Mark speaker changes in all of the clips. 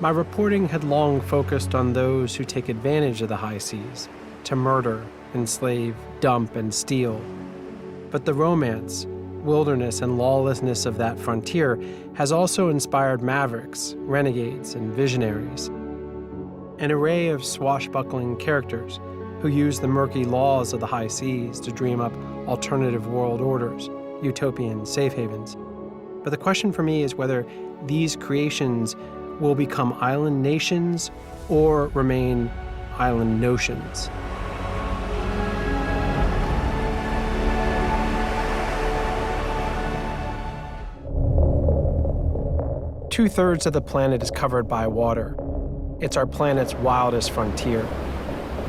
Speaker 1: My reporting had long focused on those who take advantage of the high seas to murder, enslave, dump, and steal. But the romance, wilderness, and lawlessness of that frontier has also inspired mavericks, renegades, and visionaries. An array of swashbuckling characters who use the murky laws of the high seas to dream up alternative world orders, utopian safe havens. But the question for me is whether these creations will become island nations or remain island notions. Two-thirds of the planet is covered by water. It's our planet's wildest frontier,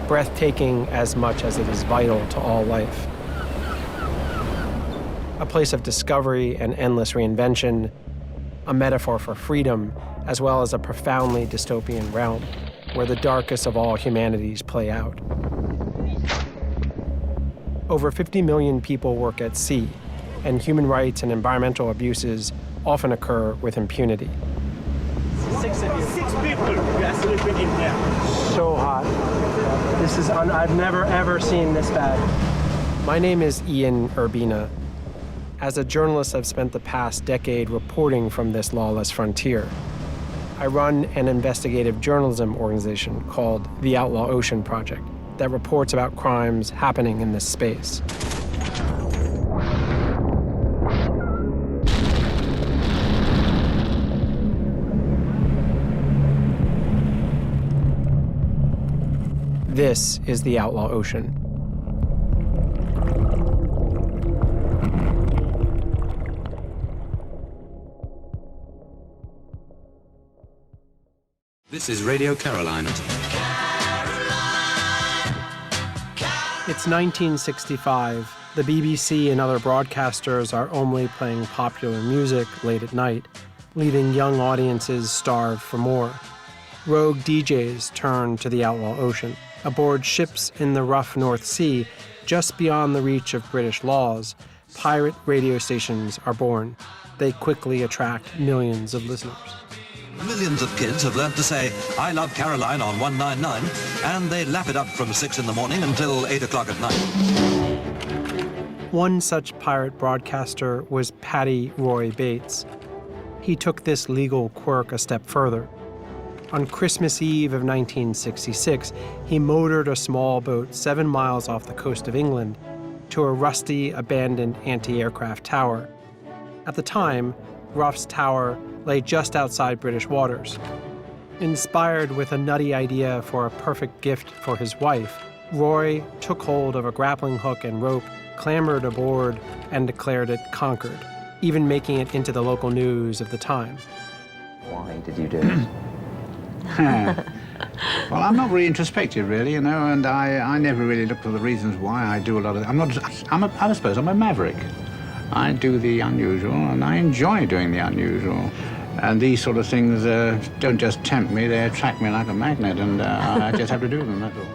Speaker 1: breathtaking as much as it is vital to all life. A place of discovery and endless reinvention, a metaphor for freedom, as well as a profoundly dystopian realm where the darkest of all humanities play out. Over 50 million people work at sea, and human rights and environmental abuses often occur with impunity.
Speaker 2: Six people are sleeping in here.
Speaker 1: So hot. I've never ever seen this bad. My name is Ian Urbina. As a journalist, I've spent the past decade reporting from this lawless frontier. I run an investigative journalism organization called the Outlaw Ocean Project that reports about crimes happening in this space. This is the Outlaw Ocean.
Speaker 3: This is Radio Caroline.
Speaker 1: It's 1965. The BBC and other broadcasters are only playing popular music late at night, leaving young audiences starved for more. Rogue DJs turn to the Outlaw Ocean. Aboard ships in the rough North Sea, just beyond the reach of British laws, pirate radio stations are born. They quickly attract millions of listeners.
Speaker 3: Millions of kids have learnt to say, "I love Caroline" on 199, and they lap it up from 6 in the morning until 8 o'clock at night.
Speaker 1: One such pirate broadcaster was Paddy Roy Bates. He took this legal quirk a step further. On Christmas Eve of 1966, he motored a small boat 7 miles off the coast of England to a rusty, abandoned anti-aircraft tower. At the time, Ruff's Tower lay just outside British waters. Inspired with a nutty idea for a perfect gift for his wife, Roy took hold of a grappling hook and rope, clambered aboard, and declared it conquered, even making it into the local news of the time.
Speaker 4: Why did you do it?
Speaker 5: Well, I'm not very introspective, really, and I never really look for the reasons why I do a lot of. I suppose I'm a maverick. I do the unusual, and I enjoy doing the unusual. And these sort of things don't just tempt me; they attract me like a magnet, and I just have to do them. That's all.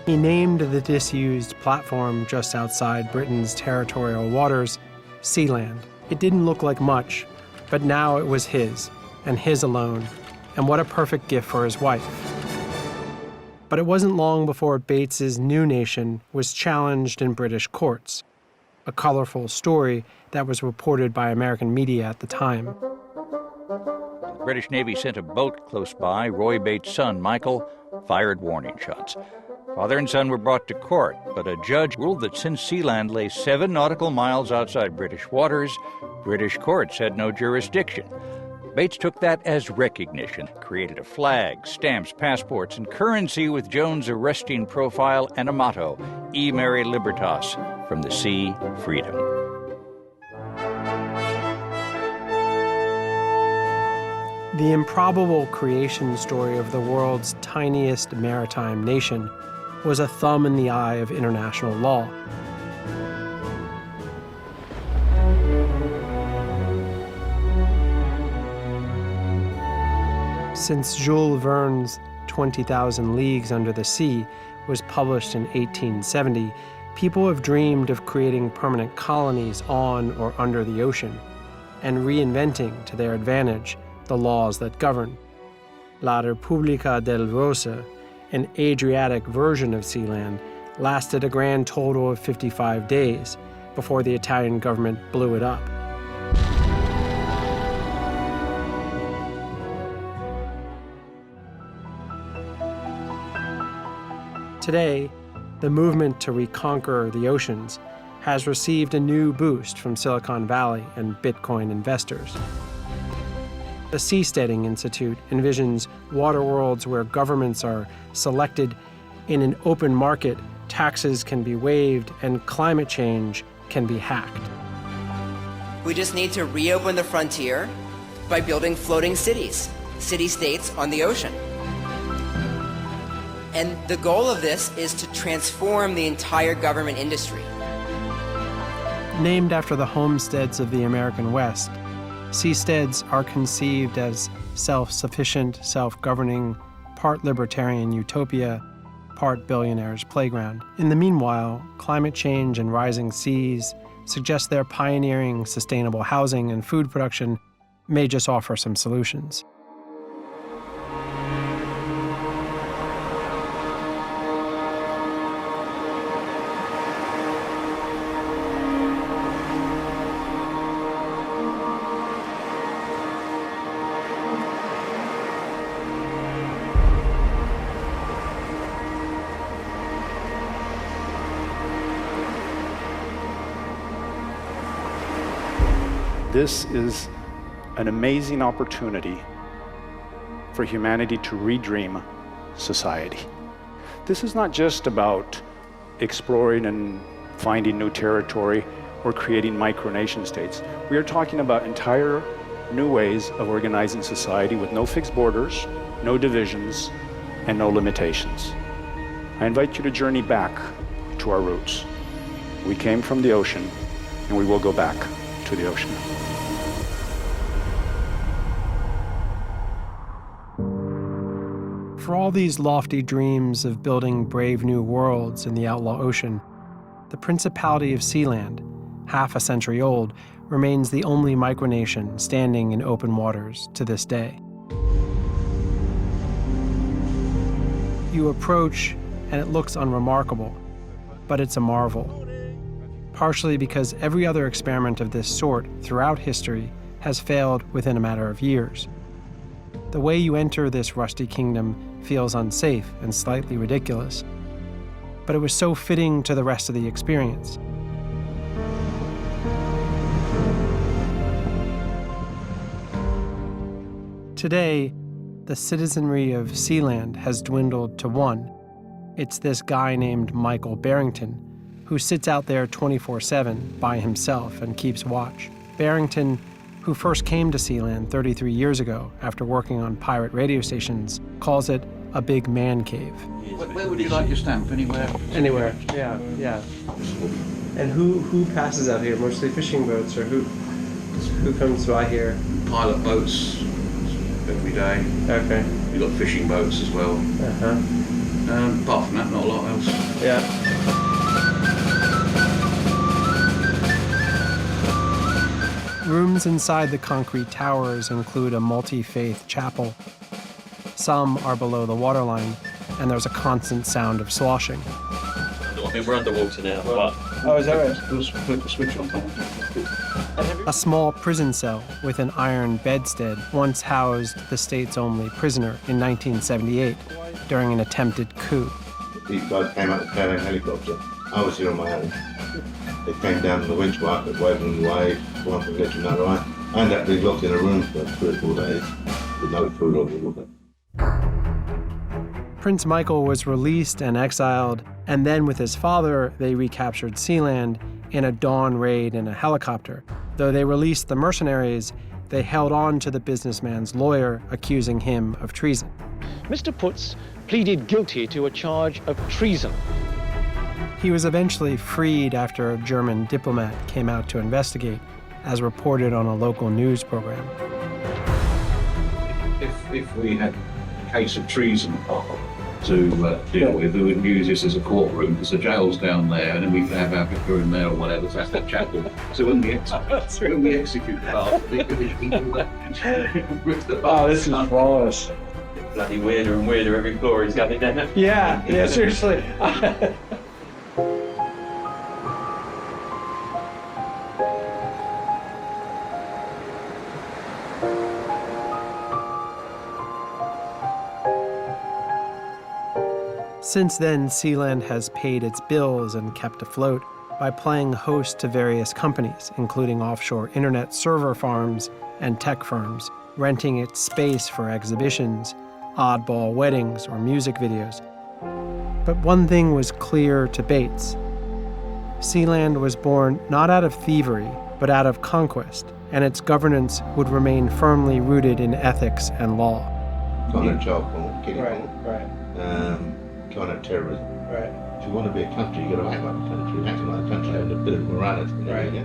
Speaker 1: He named the disused platform just outside Britain's territorial waters Sealand. It didn't look like much, but now it was his, and his alone. And what a perfect gift for his wife. But it wasn't long before Bates's new nation was challenged in British courts, a colorful story that was reported by American media at the time.
Speaker 6: The British Navy sent a boat close by. Roy Bates' son, Michael, fired warning shots. Father and son were brought to court, but a judge ruled that since Sealand lay 7 nautical miles outside British waters, British courts had no jurisdiction. Bates took that as recognition, created a flag, stamps, passports, and currency with Jones' arresting profile and a motto, E Mare Libertas, from the sea, freedom.
Speaker 1: The improbable creation story of the world's tiniest maritime nation was a thumb in the eye of international law. Since Jules Verne's 20,000 Leagues Under the Sea was published in 1870, people have dreamed of creating permanent colonies on or under the ocean and reinventing to their advantage the laws that govern. La Repubblica del Rosa, an Adriatic version of Sealand, lasted a grand total of 55 days before the Italian government blew it up. Today, the movement to reconquer the oceans has received a new boost from Silicon Valley and Bitcoin investors. The Seasteading Institute envisions water worlds where governments are selected in an open market, taxes can be waived, and climate change can be hacked.
Speaker 7: We just need to reopen the frontier by building floating cities, city-states on the ocean. And the goal of this is to transform the entire government industry.
Speaker 1: Named after the homesteads of the American West, seasteads are conceived as self-sufficient, self-governing, part libertarian utopia, part billionaire's playground. In the meanwhile, climate change and rising seas suggest their pioneering sustainable housing and food production may just offer some solutions.
Speaker 8: This is an amazing opportunity for humanity to redream society. This is not just about exploring and finding new territory or creating micronation states. We are talking about entire new ways of organizing society with no fixed borders, no divisions, and no limitations. I invite you to journey back to our roots. We came from the ocean, and we will go back to the ocean.
Speaker 1: For all these lofty dreams of building brave new worlds in the outlaw ocean, the Principality of Sealand, half a century old, remains the only micronation standing in open waters to this day. You approach, and it looks unremarkable, but it's a marvel. Partially because every other experiment of this sort throughout history has failed within a matter of years. The way you enter this rusty kingdom feels unsafe and slightly ridiculous, but it was so fitting to the rest of the experience. Today, the citizenry of Sealand has dwindled to one. It's this guy named Michael Barrington, who sits out there 24/7 by himself and keeps watch. Barrington, who first came to Sealand 33 years ago after working on pirate radio stations, calls it a big man cave.
Speaker 5: Where would you like your stamp? Anywhere?
Speaker 1: Anywhere, yeah. And who passes out here? Mostly fishing boats, or who comes by here?
Speaker 9: Pilot boats every day.
Speaker 1: Okay.
Speaker 9: We've got fishing boats as well. Apart from that, not a lot else.
Speaker 1: Yeah. Rooms inside the concrete towers include a multi-faith chapel. Some are below the waterline, and there's a constant sound of sloshing.
Speaker 2: I think we're underwater now, but...
Speaker 1: Oh, is that right?
Speaker 9: Just flip the switch on.
Speaker 1: A small prison cell with an iron bedstead once housed the state's only prisoner in 1978 during an attempted coup.
Speaker 10: These guys came out of the in helicopter. I was here on my own. They came down on the winch market, waving away, one from left to another. I ended up being locked in a room for 3 or 4 days with no food or water.
Speaker 1: Prince Michael was released and exiled, and then with his father, they recaptured Sealand in a dawn raid in a helicopter. Though they released the mercenaries, they held on to the businessman's lawyer, accusing him of treason.
Speaker 11: Mr. Putz pleaded guilty to a charge of treason.
Speaker 1: He was eventually freed after a German diplomat came out to investigate, as reported on a local news program.
Speaker 9: If we had a case of treason to deal with, we would use this as a courtroom, because the jail's down there, and then we could have Africa in there or whatever, so that's the chapel. So when we execute the part, we can do that.
Speaker 1: Oh, this is flawless.
Speaker 2: bloody weirder and weirder every floor he's going down.
Speaker 1: Yeah, seriously. Since then, Sealand has paid its bills and kept afloat by playing host to various companies, including offshore internet server farms and tech firms, renting its space for exhibitions, oddball weddings, or music videos. But one thing was clear to Bates. Sealand was born not out of thievery, but out of conquest, and its governance would remain firmly rooted in ethics and law.
Speaker 10: Kind of child porn, kiddie
Speaker 1: Right.
Speaker 10: kind of terrorism.
Speaker 1: Right.
Speaker 10: If you want to be a country, you've got to act like a country. Acting like a country and a bit of morality.
Speaker 1: Right.
Speaker 10: Yeah.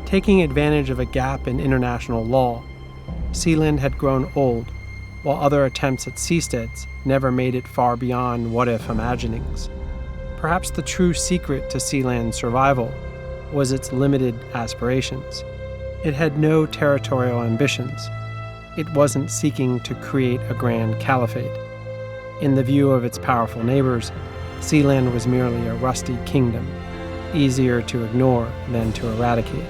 Speaker 1: Taking advantage of a gap in international law, Sealand had grown old, while other attempts at seasteads never made it far beyond what-if imaginings. Perhaps the true secret to Sealand's survival was its limited aspirations. It had no territorial ambitions. It wasn't seeking to create a grand caliphate. In the view of its powerful neighbors, Sealand was merely a rusty kingdom, easier to ignore than to eradicate.